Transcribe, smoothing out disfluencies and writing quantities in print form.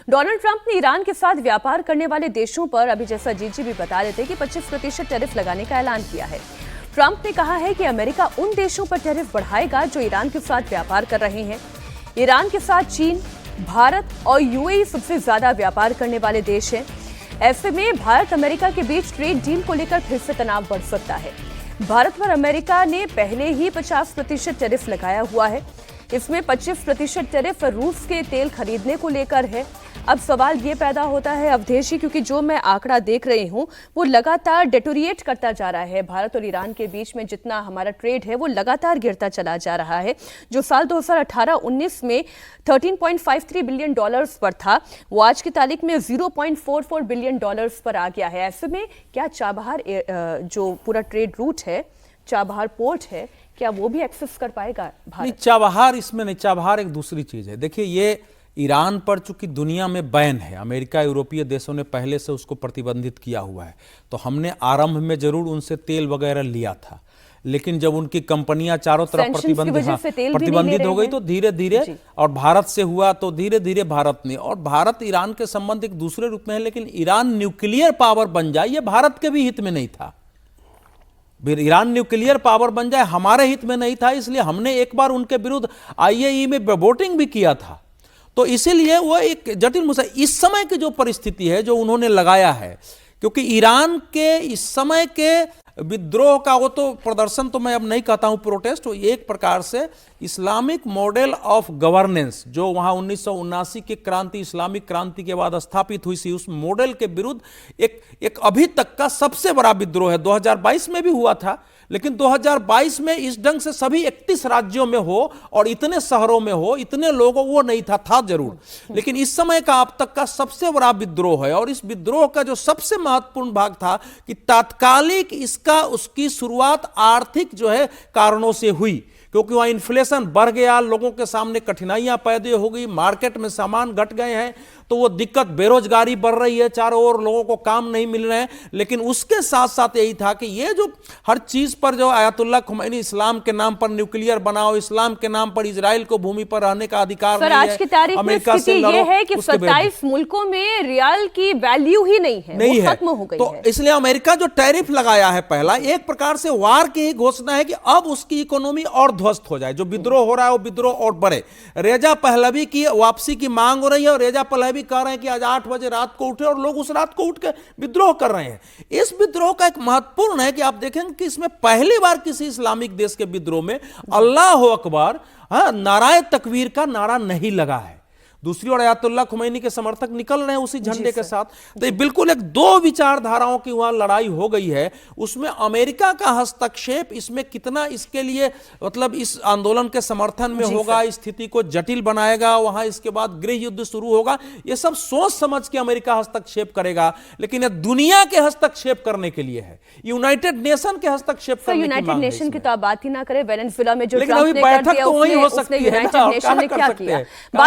Donald Trump ने Iran के साथ व्यापार करने वाले देशों पर अभी जैसा जीजी भी बता रहे थे कि 25% टैरिफ लगाने का ऐलान किया है। ट्रंप ने कहा है कि अमेरिका उन देशों पर टैरिफ बढ़ाएगा जो ईरान के साथ व्यापार कर रहे हैं। ईरान के साथ चीन, भारत और यूएई सबसे ज्यादा व्यापार करने वाले देश हैं। ऐसे में भारत अमेरिका के बीच ट्रेड डील को लेकर फिर से तनाव बढ़ सकता है। भारत पर अमेरिका ने पहले ही 50% टैरिफ लगाया हुआ है। इसमें 25% टैरिफ रूस के तेल खरीदने को लेकर है। अब सवाल ये पैदा होता है अवधेश, क्योंकि जो मैं आंकड़ा देख रही हूं वो लगातार डेटोरिएट करता जा रहा है। भारत और ईरान के बीच में जितना हमारा ट्रेड है वो लगातार गिरता चला जा रहा है। जो साल 2018-19 में 13.53 बिलियन डॉलर्स पर था वो आज की तारीख में 0.44 बिलियन डॉलर्स पर आ गया है। ऐसे में क्या चाबहार जो पूरा ट्रेड रूट है, चाबहार पोर्ट है, क्या वो भी एक्सेस कर पाएगा भारत? नहीं, चाबहार इसमें नहीं, चाबहार एक दूसरी चीज है। देखिए, ये ईरान पर चूंकि दुनिया में बैन है, अमेरिका यूरोपीय देशों ने पहले से उसको प्रतिबंधित किया हुआ है, तो हमने आरंभ में जरूर उनसे तेल वगैरह लिया था, लेकिन जब उनकी कंपनियां चारों तरफ प्रतिबंधित हो गई तो धीरे धीरे, और भारत से हुआ तो धीरे धीरे भारत ने, और भारत ईरान के संबंध एक दूसरे रूप में है, लेकिन ईरान न्यूक्लियर पावर बन जाए ये भारत के भी हित में नहीं था। ईरान न्यूक्लियर पावर बन जाए हमारे हित में नहीं था, इसलिए हमने एक बार उनके विरुद्ध आईएई में वोटिंग भी किया था। तो इसीलिए वो एक जटिल मुद्दा, इस समय की जो परिस्थिति है जो उन्होंने लगाया है, क्योंकि ईरान के इस समय के विद्रोह का वो तो प्रदर्शन तो मैं अब नहीं कहता हूं प्रोटेस्ट, वो एक प्रकार से इस्लामिक मॉडल ऑफ गवर्नेंस जो वहां 1979 की क्रांति, इस्लामिक क्रांति के बाद स्थापित हुई थी, उस मॉडल के विरुद्ध एक अभी तक का सबसे बड़ा विद्रोह है। 2022 में भी हुआ था, लेकिन 2022 में इस ढंग से सभी 31 राज्यों में हो और इतने शहरों में हो, इतने लोगों, वो नहीं था जरूर, लेकिन इस समय का अब तक का सबसे बड़ा विद्रोह है। और इस विद्रोह का जो सबसे महत्वपूर्ण भाग था कि तात्कालिक उसकी शुरुआत आर्थिक जो है कारणों से हुई, क्योंकि वहां इन्फ्लेशन बढ़ गया, लोगों के सामने कठिनाइयां पैदा हो गई, मार्केट में सामान घट गए हैं, तो वो दिक्कत, बेरोजगारी बढ़ रही है, चारों ओर लोगों को काम नहीं मिल रहे हैं। लेकिन उसके साथ साथ यही था कि ये जो हर चीज पर जो आयतुल्लाह खुमैनी इस्लाम के नाम पर न्यूक्लियर बनाओ, इस्लाम के नाम पर इजराइल को भूमि पर रहने का अधिकार नहीं है, आज की तारीख में स्थिति ये है कि 27 मुल्कों में रियाल की वैल्यू ही नहीं है, वो खत्म हो गई तो है। इसलिए अमेरिका जो टैरिफ लगाया है पहला, एक प्रकार से वार की ही घोषणा है कि अब उसकी इकोनॉमी और ध्वस्त हो जाए, जो विद्रोह हो रहा है वो विद्रोह और बढ़े। रेजा पहलवी की वापसी की मांग हो रही है और रेजा पहलवी कह रहे हैं कि आज 8 बजे रात को उठे, और लोग उस रात को उठ के विद्रोह कर रहे हैं। इस विद्रोह का एक महत्वपूर्ण है कि आप देखेंगे कि इसमें पहली बार किसी इस्लामिक देश के विद्रोह में अल्लाह अकबर, नाराए तकबीर का नारा नहीं लगा है। दूसरी ओर आयतुल्लाह खुमैनी के समर्थक निकल रहे हैं उसी झंडे के साथ। तो ये बिल्कुल एक दो विचारधाराओं की वहां लड़ाई हो गई है। उसमें अमेरिका का हस्तक्षेप इसमें कितना इसके लिए, मतलब इस आंदोलन के समर्थन में होगा, स्थिति को जटिल बनाएगा, वहां इसके बाद गृह युद्ध शुरू होगा, ये सब सोच समझ के अमेरिका हस्तक्षेप करेगा। लेकिन ये दुनिया के हस्तक्षेप करने के लिए है, यूनाइटेड नेशन के हस्तक्षेप करने की मांग है। यूनाइटेड नेशन की तो आप बात ही ना करें, वेनेजुएला में जो बैठक तो वही हो सकती है, यूनाइटेड नेशन ने क्या किया।